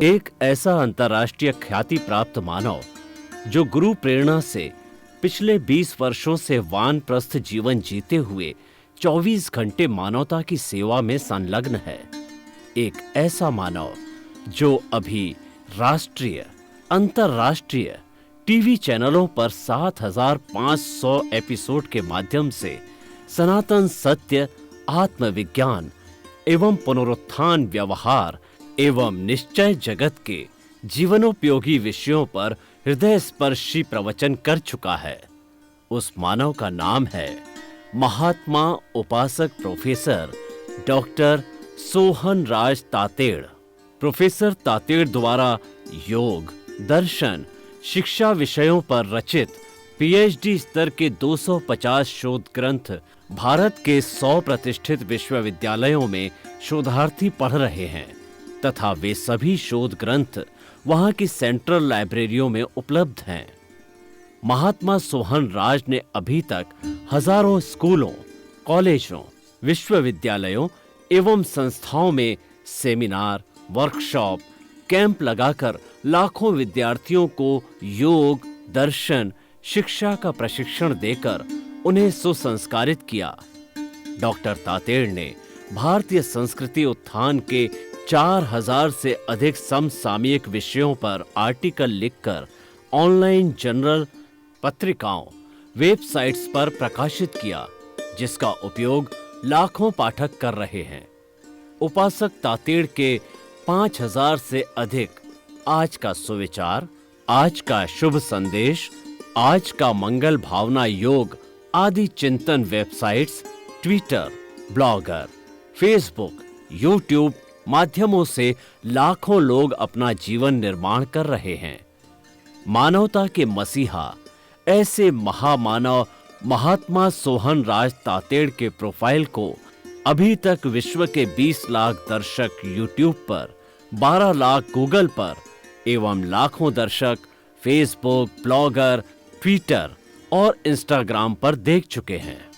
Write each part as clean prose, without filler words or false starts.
एक ऐसा अंतर्राष्ट्रीय ख्याति प्राप्त मानव जो गुरु प्रेरणा से पिछले 20 वर्षों से वानप्रस्थ जीवन जीते हुए 24 घंटे मानवता की सेवा में संलग्न है। एक ऐसा मानव जो अभी राष्ट्रीय, अंतर्राष्ट्रीय टीवी चैनलों पर 7,500 एपिसोड के माध्यम से सनातन सत्य, आत्मविज्ञान एवं पुनरुत्थान, व्यवहार एवं निश्चय जगत के जीवनोपयोगी विषयों पर हृदय स्पर्शी प्रवचन कर चुका है। उस मानव का नाम है महात्मा उपासक प्रोफेसर डॉक्टर सोहन राज तातेड़। प्रोफेसर तातेड़ द्वारा योग, दर्शन, शिक्षा विषयों पर रचित पीएचडी स्तर के 250 शोध ग्रंथ भारत के 100 प्रतिष्ठित विश्वविद्यालयों में शोधार्थी पढ़ रहे हैं तथा वे सभी शोध ग्रंथ वहां की सेंट्रल लाइब्रेरियों में उपलब्ध हैं। महात्मा सोहन राज ने अभी तक हजारों स्कूलों, कॉलेजों, विश्वविद्यालयों एवं संस्थाओं में सेमिनार, वर्कशॉप, कैंप लगाकर लाखों विद्यार्थियों को योग, दर्शन, शिक्षा का प्रशिक्षण देकर उन्हें सुसंस्कारित किया। डॉक्टर तातेड़ ने भारतीय संस्कृति उत्थान के 4,000 से अधिक समसामयिक विषयों पर आर्टिकल लिखकर ऑनलाइन जर्नल, पत्रिकाओं, वेबसाइट्स पर प्रकाशित किया, जिसका उपयोग लाखों पाठक कर रहे हैं। उपासक तातेड़ के 5,000 से अधिक आज का सुविचार, आज का शुभ संदेश, आज का मंगल भावना योग आदि चिंतन websites, Twitter, blogger, Facebook, YouTube माध्यमों से लाखों लोग अपना जीवन निर्माण कर रहे हैं। मानवता के मसीहा ऐसे महामानव महात्मा सोहन राज तातेड़ के प्रोफाइल को अभी तक विश्व के 20 लाख दर्शक यूट्यूब पर, 12 लाख गूगल पर एवं लाखों दर्शक फेसबुक, ब्लॉगर, ट्विटर और इंस्टाग्राम पर देख चुके हैं।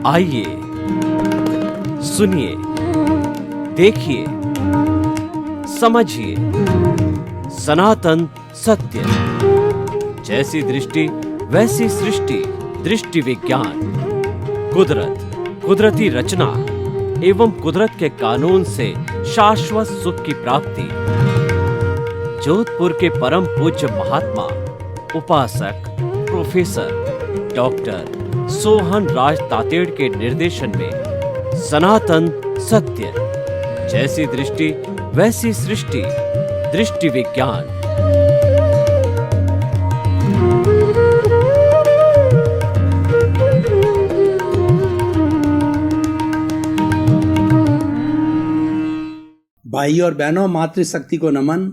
आइए, सुनिए, देखिए, समझिए सनातन सत्य। जैसी दृष्टि वैसी सृष्टि, दृष्टि विज्ञान, कुदरत, कुदरती रचना एवं कुदरत के कानून से शाश्वत सुख की प्राप्ति। जोधपुर के परम पूज्य महात्मा उपासक प्रोफेसर डॉक्टर सोहन राज तातेड़ के निर्देशन में सनातन सत्य, जैसी दृष्टि वैसी सृष्टि, दृष्टि विज्ञान। भाई और बहनों, मातृशक्ति को नमन।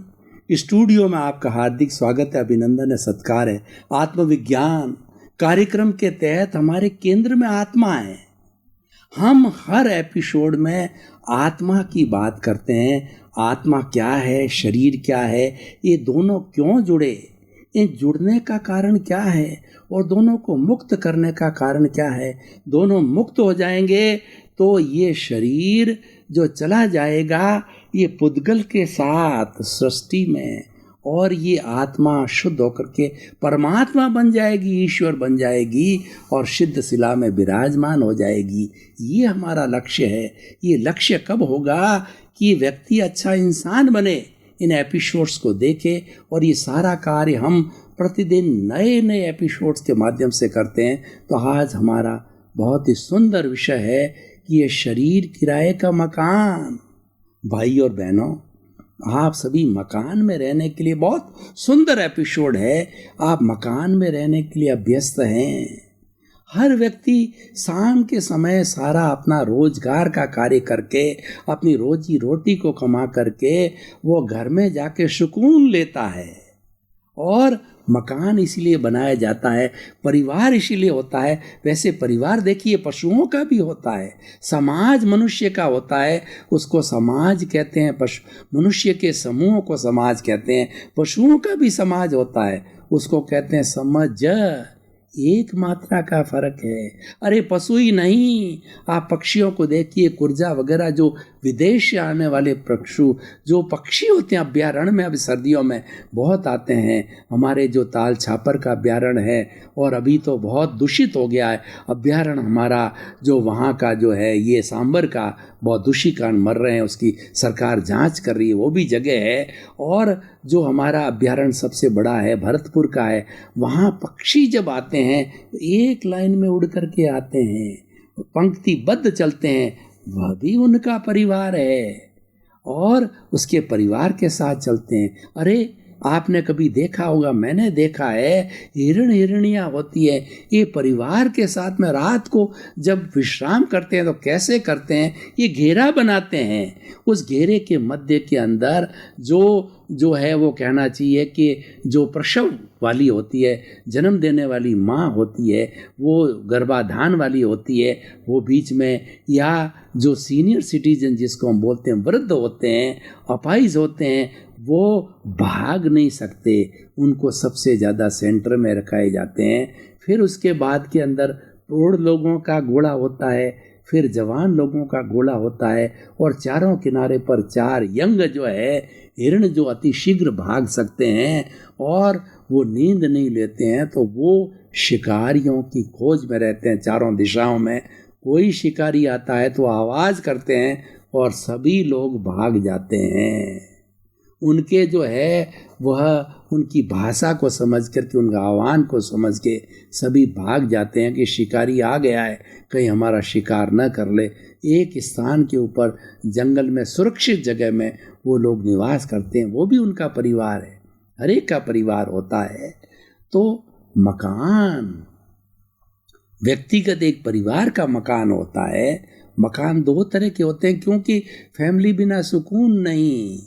स्टूडियो में आपका हार्दिक स्वागत है, अभिनंदन है, सत्कार है। आत्मविज्ञान कार्यक्रम के तहत हमारे केंद्र में आत्मा है। हम हर एपिसोड में आत्मा की बात करते हैं। आत्मा क्या है, शरीर क्या है, ये दोनों क्यों जुड़े, इन जुड़ने का कारण क्या है और दोनों को मुक्त करने का कारण क्या है। दोनों मुक्त हो जाएंगे तो ये शरीर जो चला जाएगा ये पुद्गल के साथ सृष्टि में, और ये आत्मा शुद्ध होकर के परमात्मा बन जाएगी, ईश्वर बन जाएगी और सिद्ध शिला में विराजमान हो जाएगी। ये हमारा लक्ष्य है। ये लक्ष्य कब होगा कि व्यक्ति अच्छा इंसान बने, इन एपिसोड्स को देखे, और ये सारा कार्य हम प्रतिदिन नए नए एपिसोड्स के माध्यम से करते हैं। तो आज हमारा बहुत ही सुंदर विषय है कि ये शरीर किराए का मकान। भाई और बहनों, आप सभी मकान में रहने के लिए, बहुत सुंदर एपिसोड है, आप मकान में रहने के लिए अभ्यस्त हैं। हर व्यक्ति शाम के समय सारा अपना रोजगार का कार्य करके अपनी रोजी रोटी को कमा करके वो घर में जाके सुकून लेता है। और मकान इसीलिए बनाया जाता है, परिवार इसीलिए होता है। वैसे परिवार देखिए पशुओं का भी होता है, समाज मनुष्य का होता है, उसको समाज कहते हैं। मनुष्य के समूहों को समाज कहते हैं। पशुओं का भी समाज होता है, उसको कहते हैं समज। एक मात्रा का फर्क है। अरे पशु ही नहीं, आप पक्षियों को देखिए, कुर्जा वगैरह जो विदेश से आने वाले पक्षु जो पक्षी होते हैं अभ्यारण्य में, अभी सर्दियों में बहुत आते हैं। हमारे जो ताल छापर का अभ्यारण्य है, और अभी तो बहुत दूषित हो गया है अभ्यारण्य हमारा, जो वहाँ का जो है ये सांबर का बहुत दूषित मर रहे हैं, उसकी सरकार जांच कर रही है, वो भी जगह है। और जो हमारा अभ्यारण्य सबसे बड़ा है भरतपुर का है, वहाँ पक्षी जब आते हैं तो एक लाइन में उड़ करके आते हैं, पंक्तिबद्ध चलते हैं, वह भी उनका परिवार है और उसके परिवार के साथ चलते हैं। अरे आपने कभी देखा होगा, मैंने देखा है, हिरण हिरनियाँ होती है, ये परिवार के साथ में रात को जब विश्राम करते हैं तो कैसे करते हैं, ये घेरा बनाते हैं। उस घेरे के मध्य के अंदर जो है वो कहना चाहिए कि जो प्रसव वाली होती है, जन्म देने वाली माँ होती है, वो गर्भाधान वाली होती है, वो बीच में, या जो सीनियर सिटीजन जिसको हम बोलते हैं, वृद्ध होते हैं, अपाहिज होते हैं, वो भाग नहीं सकते, उनको सबसे ज़्यादा सेंटर में रखाए जाते हैं। फिर उसके बाद के अंदर प्रौढ़ लोगों का घोड़ा होता है, फिर जवान लोगों का घोड़ा होता है, और चारों किनारे पर चार यंग जो है हिरण जो अति शीघ्र भाग सकते हैं और वो नींद नहीं लेते हैं, तो वो शिकारियों की खोज में रहते हैं चारों दिशाओं में। कोई शिकारी आता है तो आवाज़ करते हैं और सभी लोग भाग जाते हैं। उनके जो है वह उनकी भाषा को समझ करके, उनका आह्वान को समझ के सभी भाग जाते हैं कि शिकारी आ गया है, कहीं हमारा शिकार न कर ले। एक स्थान के ऊपर जंगल में सुरक्षित जगह में वो लोग निवास करते हैं, वो भी उनका परिवार है, हर एक का परिवार होता है। तो मकान व्यक्तिगत एक परिवार का मकान होता है। मकान दो तरह के होते हैं, क्योंकि फैमिली बिना सुकून नहीं।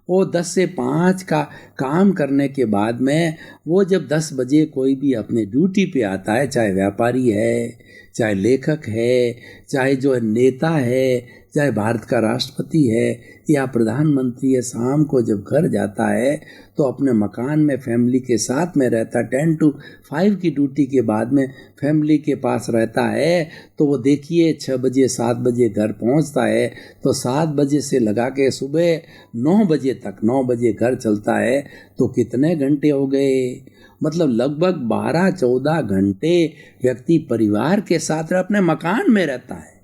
वो 10 से 5 का काम करने के बाद में वो जब 10 बजे कोई भी अपने ड्यूटी पे आता है, चाहे व्यापारी है, चाहे लेखक है, चाहे जो नेता है, चाहे भारत का राष्ट्रपति है या प्रधानमंत्री है, शाम को जब घर जाता है तो अपने मकान में फैमिली के साथ में रहता है। 10 to 5 की ड्यूटी के बाद में फैमिली के पास रहता है। तो वो देखिए 6 बजे 7 बजे घर पहुंचता है, तो 7 बजे से लगा के सुबह 9 बजे तक, 9 बजे घर चलता है, तो कितने घंटे हो गए, मतलब लगभग 12-14 घंटे व्यक्ति परिवार के साथ अपने मकान में रहता है।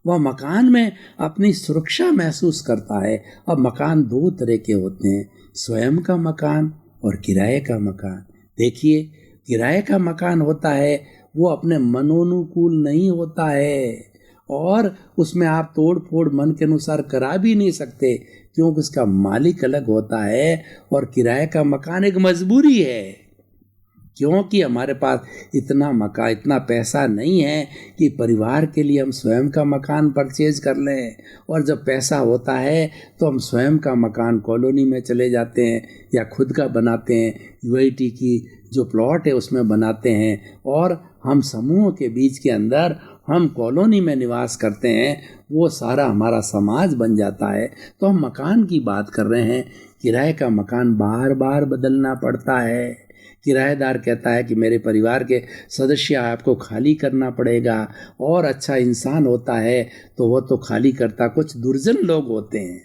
वह मकान में अपनी सुरक्षा महसूस करता है। अब मकान दो तरह के होते हैं, स्वयं का मकान और किराए का मकान। देखिए, किराए का मकान होता है वो अपने मनोनुकूल नहीं होता है, और उसमें आप तोड़ फोड़ मन के अनुसार करा भी नहीं सकते, क्योंकि उसका मालिक अलग होता है। और किराए का मकान एक मजबूरी है, क्योंकि हमारे पास इतना पैसा नहीं है कि परिवार के लिए हम स्वयं का मकान परचेज कर लें। और जब पैसा होता है तो हम स्वयं का मकान कॉलोनी में चले जाते हैं या खुद का बनाते हैं, यूआईटी की जो प्लॉट है उसमें बनाते हैं, और हम समूह के बीच के अंदर हम कॉलोनी में निवास करते हैं। वो सारा हमारा समाज बन जाता है। तो हम मकान की बात कर रहे हैं। किराए का मकान बार बार बदलना पड़ता है। किराएदार कहता है कि मेरे परिवार के सदस्य आपको खाली करना पड़ेगा, और अच्छा इंसान होता है तो वो तो खाली करता। कुछ दुर्जन लोग होते हैं,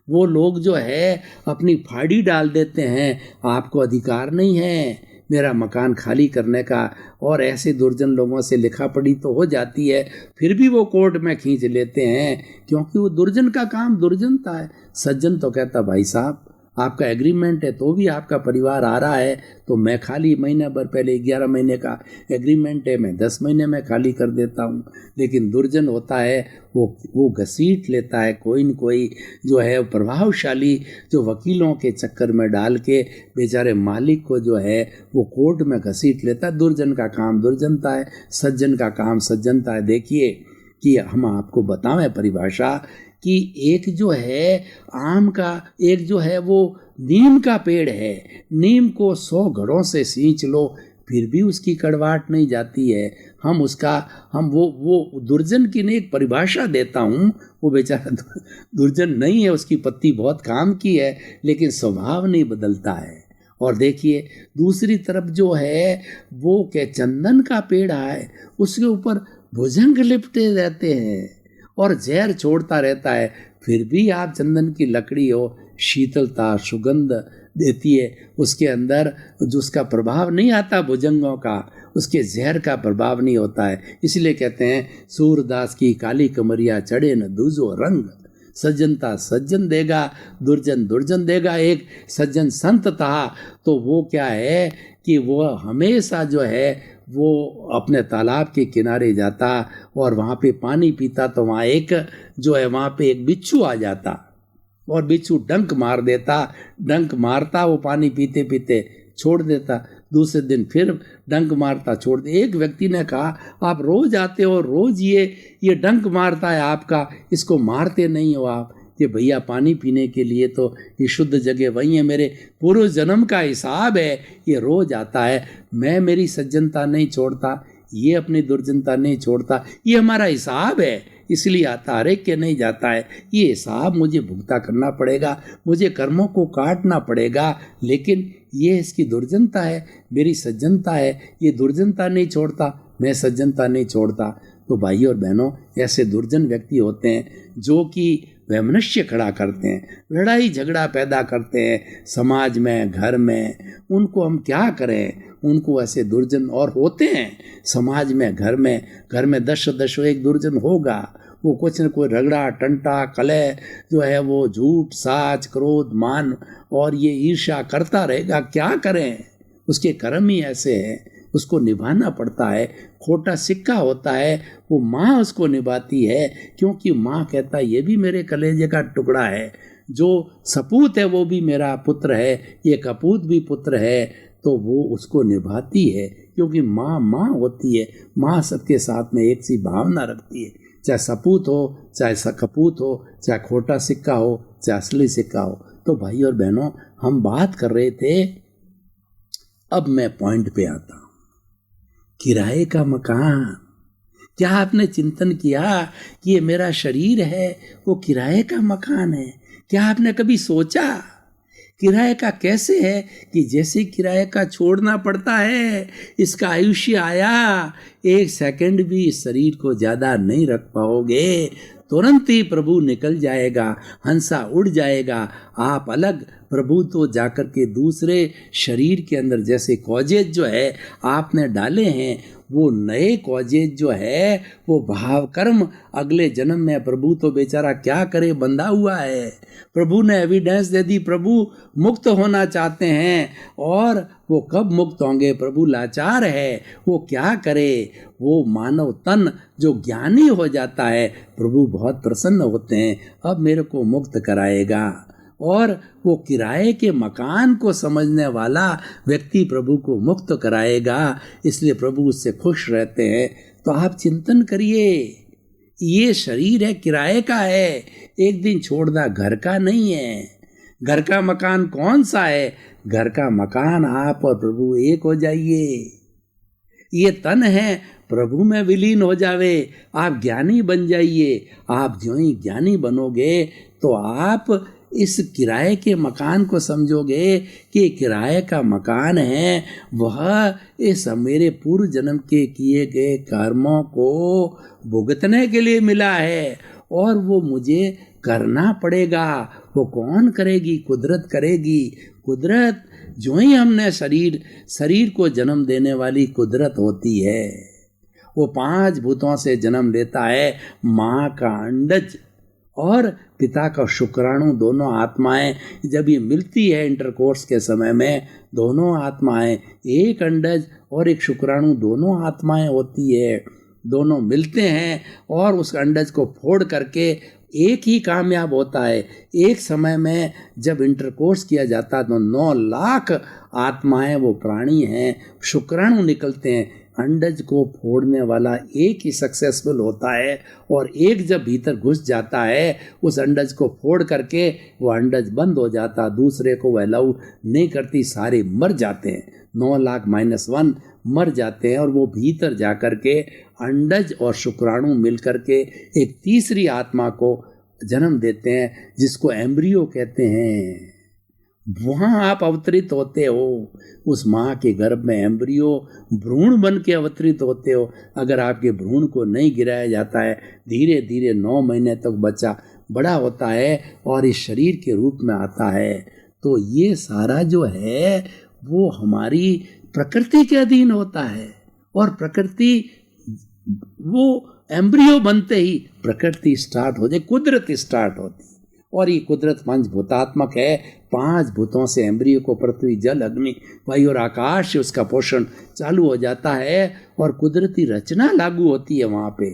वो लोग जो है अपनी फाड़ी डाल देते हैं, आपको अधिकार नहीं है मेरा मकान खाली करने का। और ऐसे दुर्जन लोगों से लिखा पढ़ी तो हो जाती है, फिर भी वो कोर्ट में खींच लेते हैं, क्योंकि वो दुर्जन का काम दुर्जनता है। सज्जन तो कहता भाई साहब आपका एग्रीमेंट है तो भी आपका परिवार आ रहा है, तो मैं खाली महीने भर, पहले 11 महीने का एग्रीमेंट है, मैं 10 महीने में खाली कर देता हूँ। लेकिन दुर्जन होता है वो घसीट लेता है, कोई न कोई जो है प्रभावशाली, जो वकीलों के चक्कर में डाल के बेचारे मालिक को जो है वो कोर्ट में घसीट लेता है। दुर्जन का काम दुर्जनता है, सज्जन का काम सज्जनता है। देखिए कि हम आपको बतावें परिभाषा कि एक जो है आम का, एक जो है वो नीम का पेड़ है, नीम को 100 घड़ों से सींच लो फिर भी उसकी कड़वाहट नहीं जाती है। हम वो दुर्जन की नहीं एक परिभाषा देता हूँ, वो बेचारा दुर्जन नहीं है, उसकी पत्ती बहुत काम की है लेकिन स्वभाव नहीं बदलता है। और देखिए दूसरी तरफ जो है वो के चंदन का पेड़ है, उसके ऊपर भुजंग लिपटे रहते हैं और जहर छोड़ता रहता है, फिर भी आप चंदन की लकड़ी हो, शीतलता सुगंध देती है, उसके अंदर जो उसका प्रभाव नहीं आता भुजंगों का, उसके जहर का प्रभाव नहीं होता है। इसलिए कहते हैं सूरदास की काली कमरिया चढ़े न दूजो रंग, सज्जनता सज्जन देगा दुर्जन दुर्जन देगा। एक सज्जन संत था तो वो क्या है कि वो हमेशा जो है वो अपने तालाब के किनारे जाता और वहाँ पे पानी पीता, तो वहाँ एक जो है वहाँ पे एक बिच्छू आ जाता और बिच्छू डंक मार देता, डंक मारता, वो पानी पीते पीते छोड़ देता, दूसरे दिन फिर डंक मारता छोड़ दे। एक व्यक्ति ने कहा आप रोज आते हो, रोज ये डंक मारता है आपका, इसको मारते नहीं हो आप? कि भैया पानी पीने के लिए तो ये शुद्ध जगह वही है, मेरे पूर्व जन्म का हिसाब है, ये रोज आता है, मैं मेरी सज्जनता नहीं छोड़ता, ये अपनी दुर्जनता नहीं छोड़ता, ये हमारा हिसाब है इसलिए आता, हर एक के नहीं जाता है, ये हिसाब मुझे भुगता करना पड़ेगा, मुझे कर्मों को काटना पड़ेगा, लेकिन ये इसकी दुर्जनता है, मेरी सज्जनता है, ये दुर्जनता नहीं छोड़ता, मैं सज्जनता नहीं छोड़ता। तो भाइयों और बहनों ऐसे दुर्जन व्यक्ति होते हैं जो कि वैमनस्य खड़ा करते हैं, लड़ाई झगड़ा पैदा करते हैं समाज में, घर में, उनको हम क्या करें? उनको ऐसे दुर्जन और होते हैं समाज में, घर में 10 एक दुर्जन होगा, वो कुछ न कोई रगड़ा टंटा कलह जो है वो झूठ साच क्रोध मान और ये ईर्ष्या करता रहेगा। क्या करें? उसके कर्म ही ऐसे हैं, उसको निभाना पड़ता है। खोटा सिक्का होता है, वो माँ उसको निभाती है, क्योंकि माँ कहता है ये भी मेरे कलेजे का टुकड़ा है, जो सपूत है वो भी मेरा पुत्र है, ये कपूत भी पुत्र है, तो वो उसको निभाती है, क्योंकि माँ माँ होती है। माँ सबके साथ में एक सी भावना रखती है, चाहे सपूत हो, चाहे कपूत हो, चाहे खोटा सिक्का हो, चाहे असली सिक्का हो। तो भाई और बहनों हम बात कर रहे थे, अब मैं पॉइंट पे आता हूँ, किराए का मकान। क्या आपने चिंतन किया कि ये मेरा शरीर है वो किराए का मकान है? क्या आपने कभी सोचा किराए का कैसे है कि जैसे किराए का छोड़ना पड़ता है, इसका आयुष्य आया, 1 सेकंड भी इस शरीर को ज़्यादा नहीं रख पाओगे, तुरंत ही प्रभु निकल जाएगा, हंसा उड़ जाएगा, आप अलग, प्रभु तो जाकर के दूसरे शरीर के अंदर, जैसे कॉजेज जो है आपने डाले हैं, वो नए कॉजेज जो है वो भाव कर्म अगले जन्म में, प्रभु तो बेचारा क्या करे, बंधा हुआ है। प्रभु ने एविडेंस दे दी, प्रभु मुक्त होना चाहते हैं, और वो कब मुक्त होंगे? प्रभु लाचार है, वो क्या करे? वो मानव तन जो ज्ञानी हो जाता है, प्रभु बहुत प्रसन्न होते हैं, अब मेरे को मुक्त कराएगा। और वो किराए के मकान को समझने वाला व्यक्ति प्रभु को मुक्त कराएगा, इसलिए प्रभु उससे खुश रहते हैं। तो आप चिंतन करिए, ये शरीर है किराए का है, एक दिन छोड़ना, घर का नहीं है। घर का मकान कौन सा है? घर का मकान आप और प्रभु एक हो जाइए। ये तन है, प्रभु में विलीन हो जावे, आप ज्ञानी बन जाइए। आप जो ही ज्ञानी बनोगे तो आप इस किराए के मकान को समझोगे कि किराए का मकान है, वह इस मेरे पूर्व जन्म के किए गए कर्मों को भुगतने के लिए मिला है और वो मुझे करना पड़ेगा। वो कौन करेगी? कुदरत करेगी। कुदरत, जो ही हमने शरीर को जन्म देने वाली कुदरत होती है। वो 5 भूतों से जन्म लेता है, माँ का अंडज और पिता का शुक्राणु। दोनों आत्माएं जब ये मिलती है इंटरकोर्स के समय में, दोनों आत्माएं, एक अंडज और एक शुक्राणु, दोनों आत्माएं होती है, दोनों मिलते हैं और उस अंडज को फोड़ करके एक ही कामयाब होता है। एक समय में जब इंटरकोर्स किया जाता है तो 9 लाख आत्माएं, वो प्राणी हैं, शुक्राणु निकलते हैं। अंडज को फोड़ने वाला एक ही सक्सेसफुल होता है और एक जब भीतर घुस जाता है उस अंडज को फोड़ करके वो अंडज बंद हो जाता, दूसरे को वह अलाउ नहीं करती, सारे मर जाते हैं। 9 लाख -1 मर जाते हैं और वो भीतर जा कर के अंडज और शुक्राणु मिल कर के एक तीसरी आत्मा को जन्म देते हैं, जिसको एम्ब्रियो कहते हैं। वहाँ आप अवतरित होते हो, उस माँ के गर्भ में एम्ब्रियो भ्रूण बन के अवतरित होते हो। अगर आपके भ्रूण को नहीं गिराया जाता है, धीरे धीरे 9 महीने तक बच्चा बड़ा होता है और इस शरीर के रूप में आता है। तो ये सारा जो है वो हमारी प्रकृति के अधीन होता है और प्रकृति, वो एम्ब्रियो बनते ही प्रकृति स्टार्ट हो जाए, कुदरत स्टार्ट होती है। और ये कुदरत पंचभूतात्मक है। 5 भूतों से एम्ब्रियो को पृथ्वी, जल, अग्नि, वायु और आकाश से उसका पोषण चालू हो जाता है और कुदरती रचना लागू होती है वहाँ पे।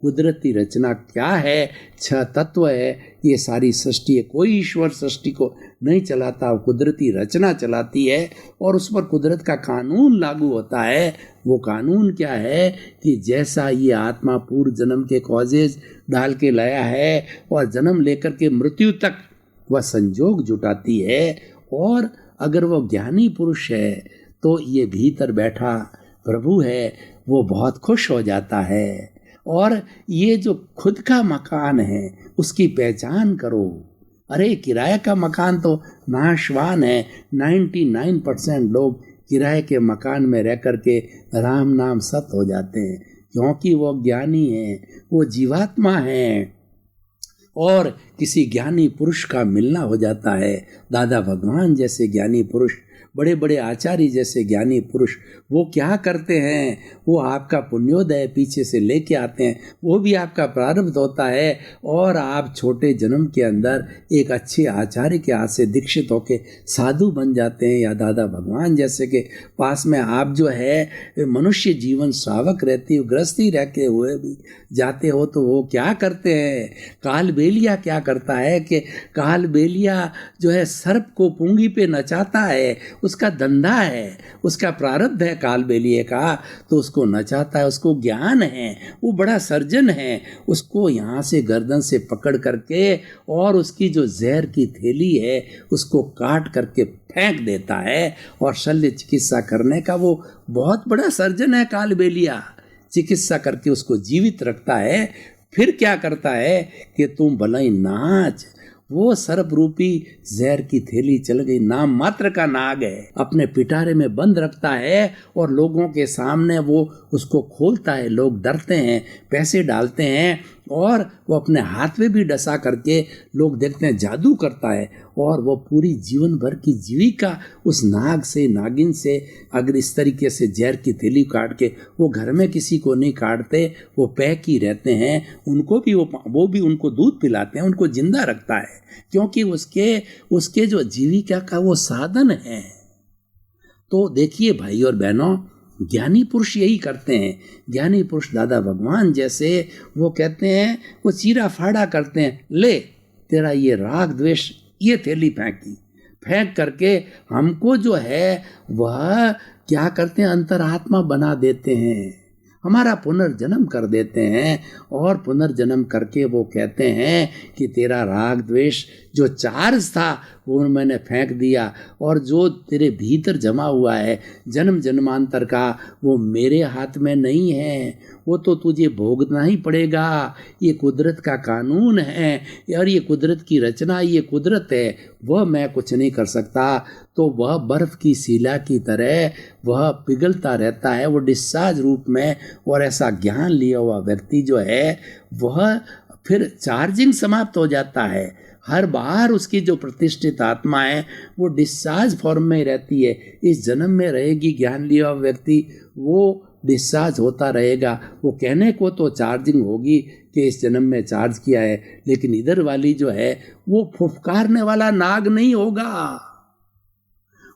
कुदरती रचना क्या है? 6 तत्व है ये सारी सृष्टि है। कोई ईश्वर सृष्टि को नहीं चलाता, वो कुदरती रचना चलाती है और उस पर कुदरत का कानून लागू होता है। वो कानून क्या है कि जैसा ये आत्मा पूर्व जन्म के कॉजेज डाल के लाया है और जन्म लेकर के मृत्यु तक वह संजोग जुटाती है, और अगर वो ज्ञानी पुरुष है तो ये भीतर बैठा प्रभु है, वो बहुत खुश हो जाता है। और ये जो खुद का मकान है उसकी पहचान करो। अरे किराए का मकान तो नाशवान है। 99% लोग किराए के मकान में रह कर के राम नाम सत हो जाते हैं, क्योंकि वो ज्ञानी हैं, वो जीवात्मा हैं और किसी ज्ञानी पुरुष का मिलना हो जाता है। दादा भगवान जैसे ज्ञानी पुरुष, बड़े बड़े आचार्य जैसे ज्ञानी पुरुष, वो क्या करते हैं? वो आपका पुण्योदय पीछे से लेके आते हैं, वो भी आपका प्रारब्ध होता है और आप छोटे जन्म के अंदर एक अच्छे आचार्य के हाथ से दीक्षित होके साधु बन जाते हैं। या दादा भगवान जैसे के पास में आप जो है मनुष्य जीवन श्रावक रहते हो, गृहस्थी रहते हुए भी जाते हो, तो वो क्या करते हैं? कालबेलिया क्या करता है कि कालबेलिया जो है सर्प को पुंगी पे नचाता है, उसका धंधा है, उसका प्रारब्ध है कालबेलिए का, तो उसको नचाता है। उसको ज्ञान है, वो बड़ा सर्जन है, उसको यहाँ से गर्दन से पकड़ करके और उसकी जो जहर की थैली है उसको काट करके फेंक देता है और शल्य चिकित्सा करने का वो बहुत बड़ा सर्जन है कालबेलिया। चिकित्सा करके उसको जीवित रखता है। फिर क्या करता है कि तुम भलाई नाच, वो सर्प रूपी जहर की थैली चल गई, नाम मात्र का नाग है, अपने पिटारे में बंद रखता है और लोगों के सामने वो उसको खोलता है। लोग डरते हैं, पैसे डालते हैं और वो अपने हाथ में भी डसा करके लोग देखते हैं जादू करता है, और वो पूरी जीवन भर की जीविका उस नाग से, नागिन से, अगर इस तरीके से जहर की थैली काट के, वो घर में किसी को नहीं काटते, वो पैक ही रहते हैं, उनको भी वो भी उनको दूध पिलाते हैं, उनको जिंदा रखता है, क्योंकि उसके जो जीविका का वो साधन है। तो देखिए भाई और बहनों, ज्ञानी पुरुष यही करते हैं। ज्ञानी पुरुष दादा भगवान जैसे, वो कहते हैं, वो चीरा फाड़ा करते हैं, ले तेरा ये राग द्वेष, ये थैली फेंक करके हमको जो है वह क्या करते हैं, अंतरात्मा बना देते हैं। हमारा पुनर्जन्म कर देते हैं और पुनर्जन्म करके वो कहते हैं कि तेरा राग द्वेष जो चार्ज था वो मैंने फेंक दिया, और जो तेरे भीतर जमा हुआ है जन्म जन्मांतर का वो मेरे हाथ में नहीं है, वो तो तुझे भोगना ही पड़ेगा। ये कुदरत का कानून है और ये कुदरत की रचना, ये कुदरत है, वह मैं कुछ नहीं कर सकता। तो वह बर्फ़ की शिला की तरह वह पिघलता रहता है, वो डिस्चार्ज रूप में। और ऐसा ज्ञान लिया हुआ व्यक्ति जो है वह फिर चार्जिंग समाप्त हो जाता है। हर बार उसकी जो प्रतिष्ठित आत्मा है वो डिस्चार्ज फॉर्म में रहती है। इस जन्म में रहेगी ज्ञान लिया हुआ व्यक्ति, वो डिस्चार्ज होता रहेगा। वो कहने को तो चार्जिंग होगी कि इस जन्म में चार्ज किया है, लेकिन इधर वाली जो है वो फुफकारने वाला नाग नहीं होगा,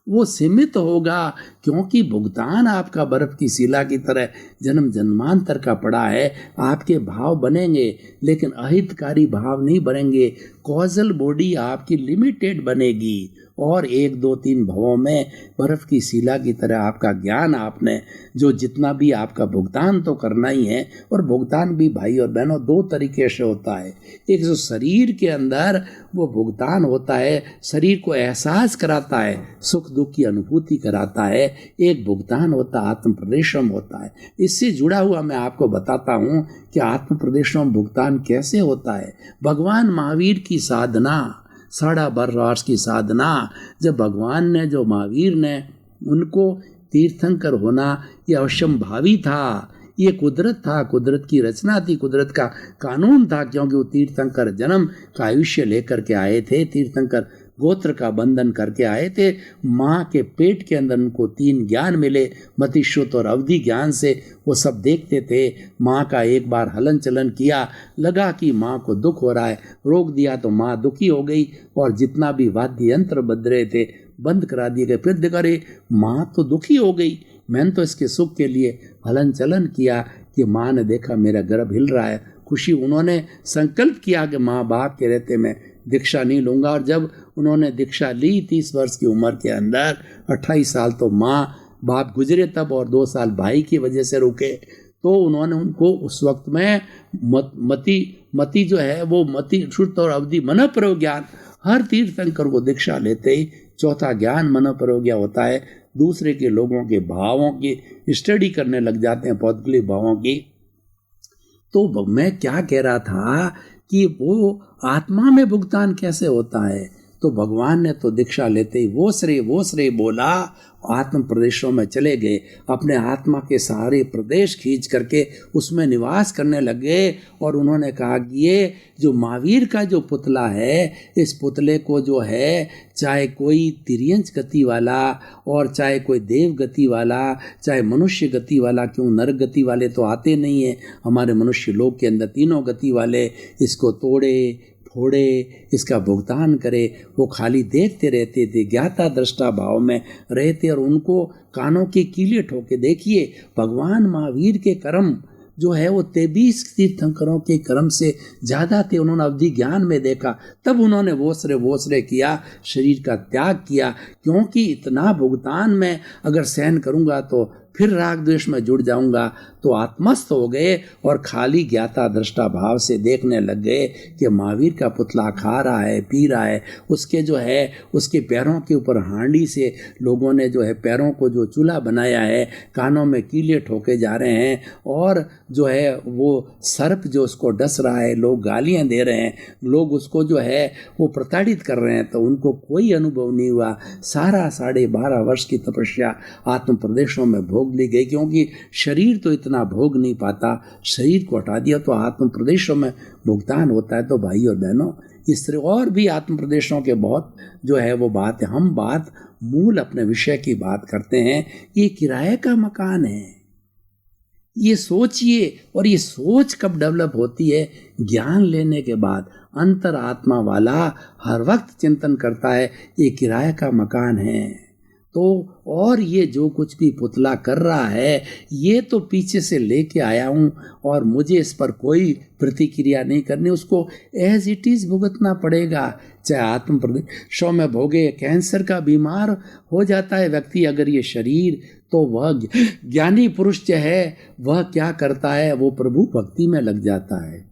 वो सीमित होगा, क्योंकि भुगतान आपका बर्फ की शिला की तरह जन्म जन्मांतर का पड़ा है। आपके भाव बनेंगे लेकिन अहितकारी भाव नहीं बनेंगे। कॉजल बॉडी आपकी लिमिटेड बनेगी और 1 2 3 भावों में बर्फ की शिला की तरह आपका ज्ञान, आपने जो जितना भी आपका भुगतान तो करना ही है। और भुगतान भी भाई और बहनों 2 तरीके से होता है। एक जो शरीर के अंदर वो भुगतान होता है, शरीर को एहसास कराता है, सुख दुख की अनुभूति कराता है। एक भुगतान होता है आत्म प्रदेशम होता है। इससे जुड़ा हुआ मैं आपको बताता हूँ कि आत्म प्रदेशम भुगतान कैसे होता है। भगवान महावीर की साधना, 12.5 वर्ष की साधना, जब भगवान ने, जो महावीर ने, उनको तीर्थंकर होना ये अवश्यंभावी था, ये कुदरत था, कुदरत की रचना थी, कुदरत का कानून था, क्योंकि वो तीर्थंकर जन्म का आयुष्य लेकर के आए थे, तीर्थंकर गोत्र का बंधन करके आए थे। माँ के पेट के अंदर उनको 3 ज्ञान मिले, मति श्रुत और अवधि ज्ञान से वो सब देखते थे। माँ का एक बार हलन चलन किया, लगा कि माँ को दुख हो रहा है, रोक दिया तो माँ दुखी हो गई और जितना भी वाद्य यंत्र बज रहे थे बंद करा दिए गए। फिर देखा रे माँ तो दुखी हो गई, मैंने तो इसके सुख के लिए हलन चलन किया कि माँ ने देखा मेरा गर्भ हिल रहा है, खुशी, उन्होंने संकल्प किया कि माँ बाप के रहते मैं दीक्षा नहीं लूँगा। और जब उन्होंने दीक्षा ली 30 वर्ष की उम्र के अंदर, 28 साल तो माँ बाप गुजरे तब और 2 साल भाई की वजह से रुके, तो उन्होंने उनको उस वक्त में मति जो है वो मति श्रुत और अवधि मनोपरो ज्ञान, हर तीर्थंकर को दीक्षा लेते ही चौथा ज्ञान मनोपरो ज्ञान होता है। दूसरे के लोगों के भावों की स्टडी करने लग जाते हैं, पौद्गलिक भावों की। तो मैं क्या कह रहा था कि वो आत्मा में भुगतान कैसे होता है। तो भगवान ने तो दीक्षा लेते ही वो श्रेय बोला, आत्म प्रदेशों में चले गए, अपने आत्मा के सारे प्रदेश खींच करके उसमें निवास करने लगे। और उन्होंने कहा कि ये जो महावीर का जो पुतला है, इस पुतले को जो है चाहे कोई तिर्यंच गति वाला और चाहे कोई देव गति वाला, चाहे मनुष्य गति वाला, क्यों नर गति वाले तो आते नहीं हैं हमारे मनुष्य लोक के अंदर, तीनों गति वाले इसको तोड़े फोड़े, इसका भुगतान करे, वो खाली देखते रहते थे, ज्ञाता दृष्टा भाव में रहते और उनको कानों की कीले ठोके। देखिए भगवान महावीर के कर्म जो है वो 23 तीर्थंकरों के कर्म से ज़्यादा थे। उन्होंने अवधि ज्ञान में देखा, तब उन्होंने वो किया, शरीर का त्याग किया, क्योंकि इतना भुगतान मैं अगर सहन करूँगा तो फिर राग द्वेष में जुड़ जाऊंगा। तो आत्मस्थ हो गए और खाली ज्ञाता दृष्टा भाव से देखने लग गए कि महावीर का पुतला खा रहा है, पी रहा है, उसके जो है उसके पैरों के ऊपर हांडी से लोगों ने जो है पैरों को जो चूल्हा बनाया है, कानों में कीले ठोके जा रहे हैं और जो है वो सर्प जो उसको डस रहा है, लोग गालियां दे रहे हैं, लोग उसको जो है वो प्रताड़ित कर रहे हैं, तो उनको कोई अनुभव नहीं हुआ। सारा 12.5 वर्ष की तपस्या आत्म प्रदेशों में भोग ली गई, क्योंकि शरीर तो इतना भोग नहीं पाता, शरीर को हटा दिया तो आत्म प्रदेशों में भुगतान होता है। तो भाई और बहनों, इस तरह और भी आत्म प्रदेशों के बहुत जो है वो बात है। हम बात मूल अपने विषय की बात करते हैं। ये किराए का मकान है, ये सोचिए। और ये सोच कब डेवलप होती है? ज्ञान लेने के बाद। अंतर आत्मा वाला हर वक्त चिंतन करता है ये किराए का मकान है, तो और ये जो कुछ भी पुतला कर रहा है ये तो पीछे से लेके आया हूँ और मुझे इस पर कोई प्रतिक्रिया नहीं करनी, उसको एज इट इज़ भुगतना पड़ेगा। चाहे आत्म प्रदेशों में भोगे, कैंसर का बीमार हो जाता है व्यक्ति अगर ये शरीर, तो वह ज्ञानी पुरुष जो है वह क्या करता है, वो प्रभु भक्ति में लग जाता है,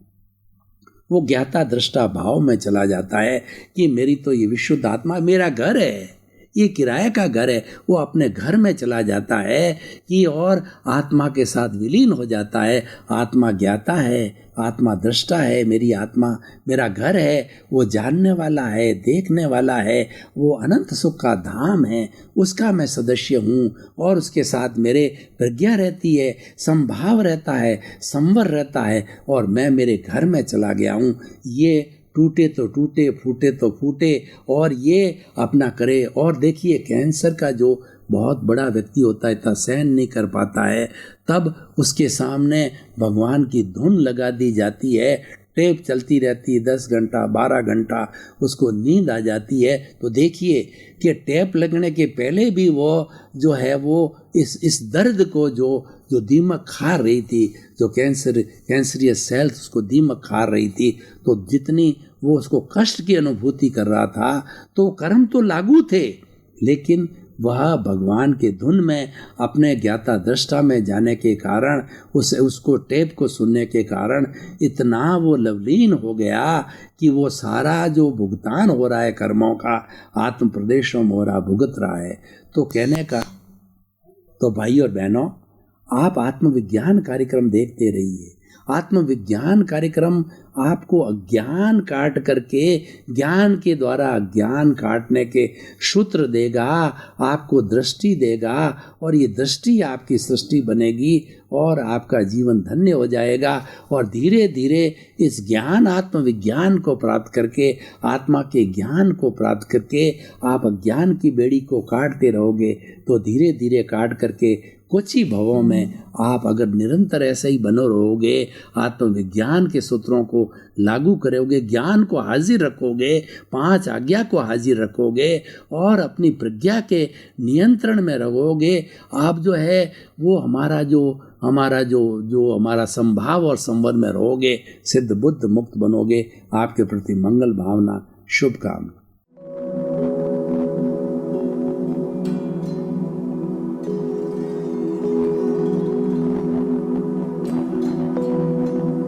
वो ज्ञाता दृष्टा भाव में चला जाता है कि मेरी तो ये विशुद्ध आत्मा, मेरा घर है, ये किराए का घर है। वो अपने घर में चला जाता है कि और आत्मा के साथ विलीन हो जाता है। आत्मा ज्ञाता है, आत्मा दृष्टा है, मेरी आत्मा मेरा घर है, वो जानने वाला है, देखने वाला है, वो अनंत सुख का धाम है, उसका मैं सदस्य हूँ और उसके साथ मेरे प्रज्ञा रहती है, संभाव रहता है, संवर रहता है और मैं मेरे घर में चला गया हूँ। ये टूटे तो टूटे, फूटे तो फूटे और ये अपना करे। और देखिए कैंसर का जो बहुत बड़ा व्यक्ति होता है, इतना सहन नहीं कर पाता है, तब उसके सामने भगवान की धुन लगा दी जाती है, टेप चलती रहती है 10 घंटा 12 घंटा, उसको नींद आ जाती है। तो देखिए कि टेप लगने के पहले भी वो जो है वो इस दर्द को जो दीमक खा रही थी, जो कैंसरियस सेल्स उसको दीमक खा रही थी, तो जितनी वो उसको कष्ट की अनुभूति कर रहा था, तो कर्म तो लागू थे, लेकिन वह भगवान के धुन में अपने ज्ञाता दृष्टा में जाने के कारण, उसको टेप को सुनने के कारण इतना वो लवलीन हो गया कि वो सारा जो भुगतान हो रहा है कर्मों का, आत्म प्रदेशों में हो रहा, भुगत रहा है। तो कहने का तो भाई और बहनों, आप आत्मविज्ञान कार्यक्रम देखते रहिए। आत्मविज्ञान कार्यक्रम आपको अज्ञान काट करके ज्ञान के द्वारा अज्ञान काटने के सूत्र देगा, आपको दृष्टि देगा और ये दृष्टि आपकी सृष्टि बनेगी और आपका जीवन धन्य हो जाएगा। और धीरे धीरे इस ज्ञान आत्मविज्ञान को प्राप्त करके, आत्मा के ज्ञान को प्राप्त करके आप अज्ञान की बेड़ी को काटते रहोगे, तो धीरे धीरे काट करके कुछ ही भवों में आप अगर निरंतर ऐसे ही बने रहोगे, आत्मविज्ञान के सूत्रों को लागू करोगे, ज्ञान को हाजिर रखोगे, 5 आज्ञा को हाजिर रखोगे और अपनी प्रज्ञा के नियंत्रण में रहोगे, आप जो है वो हमारा संभाव और संवर में रहोगे, सिद्ध बुद्ध मुक्त बनोगे। आपके प्रति मंगल भावना, शुभकामना।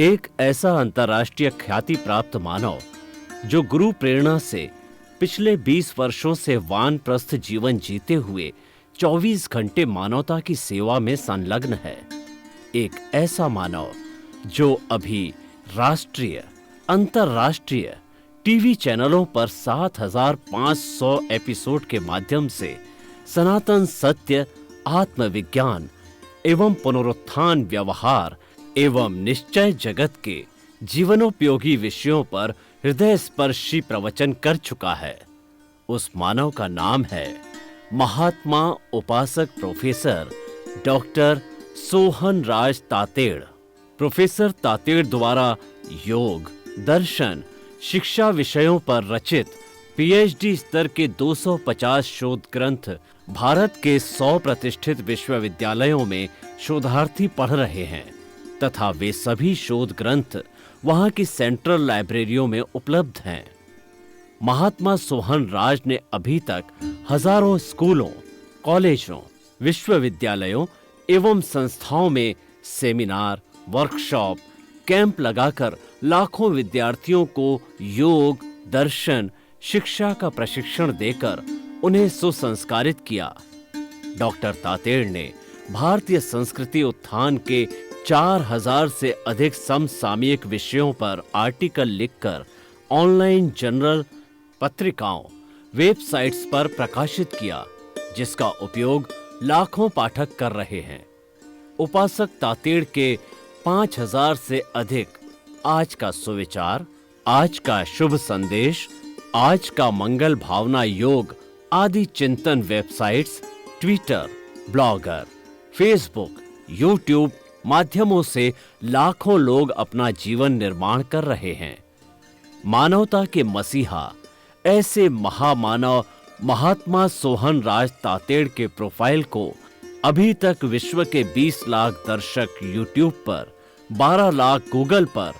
एक ऐसा अंतर्राष्ट्रीय ख्याति प्राप्त मानव जो गुरु प्रेरणा से पिछले 20 वर्षों से वानप्रस्थ जीवन जीते हुए 24 घंटे मानवता की सेवा में संलग्न है। एक ऐसा मानव जो अभी राष्ट्रीय, अंतर्राष्ट्रीय टीवी चैनलों पर 7,500 एपिसोड के माध्यम से सनातन सत्य, आत्मविज्ञान एवं पुनरुत्थान व्यवहार एवं निश्चय जगत के जीवनोपयोगी विषयों पर हृदय स्पर्शी प्रवचन कर चुका है। उस मानव का नाम है महात्मा उपासक प्रोफेसर डॉक्टर सोहन राज तातेड़। प्रोफेसर तातेड़ द्वारा योग, दर्शन, शिक्षा विषयों पर रचित पीएचडी स्तर के 250 शोध ग्रंथ भारत के 100 प्रतिष्ठित विश्वविद्यालयों में शोधार्थी पढ़ रहे हैं तथा वे सभी शोध ग्रंथ वहां की सेंट्रल लाइब्रेरियों में उपलब्ध हैं। महात्मा सोहन राज ने अभी तक हजारों स्कूलों, कॉलेजों, विश्वविद्यालयों एवं संस्थाओं में सेमिनार, वर्कशॉप, कैंप लगाकर लाखों विद्यार्थियों को योग, दर्शन, शिक्षा का प्रशिक्षण देकर उन्हें सुसंस्कारित किया। डॉक्टर तातेड़ ने भारतीय संस्कृति उत्थान के 4000 से अधिक समसामयिक विषयों पर आर्टिकल लिखकर ऑनलाइन जर्नल, पत्रिकाओं, वेबसाइट्स पर प्रकाशित किया, जिसका उपयोग लाखों पाठक कर रहे हैं। उपासक तातेड़ के 5000 से अधिक आज का सुविचार, आज का शुभ संदेश, आज का मंगल भावना योग आदि चिंतन websites, Twitter, blogger, Facebook, YouTube माध्यमों से लाखों लोग अपना जीवन निर्माण कर रहे हैं। मानवता के मसीहा ऐसे महामानव महात्मा सोहन राज तातेड़ के प्रोफाइल को अभी तक विश्व के 20 लाख दर्शक यूट्यूब पर, 12 लाख गूगल पर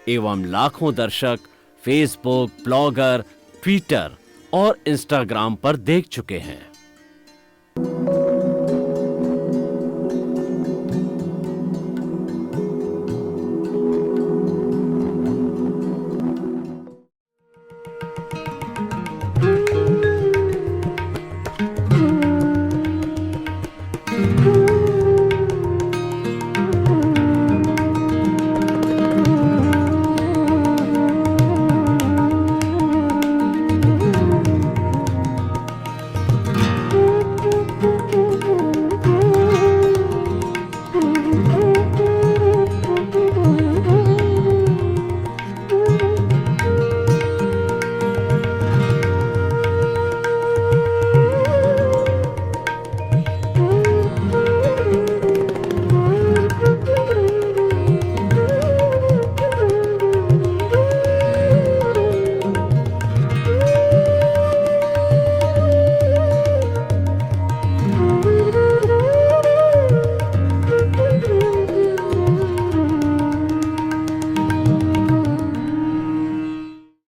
एवं लाखों दर्शक फेसबुक, ब्लॉगर, ट्विटर और इंस्टाग्राम पर देख चुके हैं।